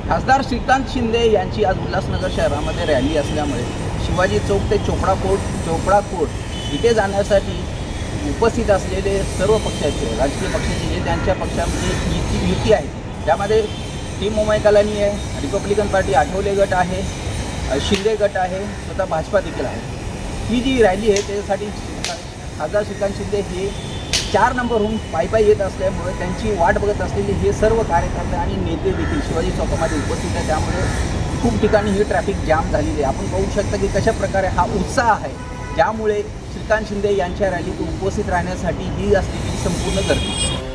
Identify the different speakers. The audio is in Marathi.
Speaker 1: खासदार श्रीकांत शिंदे यांची आज उल्हासनगर शहरामध्ये रॅली असल्यामुळे शिवाजी चौक ते चोपडा कोर्ट इथे जाण्यासाठी उपस्थित असलेले सर्व पक्षाचे राजकीय पक्षाचे जे त्यांच्या पक्षामध्ये युती आहे त्यामध्ये टीम मुंबई कलानी आहे, रिपब्लिकन पार्टी आठवले गट आहे, शिंदे गट आहे, स्वतः भाजपा देखील आहे। ही जी रॅली आहे त्याच्यासाठी खासदार श्रीकांत शिंदे हे 4 नंबरहून पायी येत असल्यामुळे त्यांची वाट बघत असलेले हे सर्व कार्यकर्ते आणि नेते देखील शिवाजी चौकामध्ये उपस्थित आहे। त्यामुळे खूप ठिकाणी ही ट्रॅफिक जाम झालेली आहे। आपण पाहू शकता की कशा प्रकारे हा उत्साह आहे, ज्यामुळे श्रीकांत शिंदे यांच्या रॅलीत उपस्थित राहण्यासाठी ही असलेली संपूर्ण गर्दी।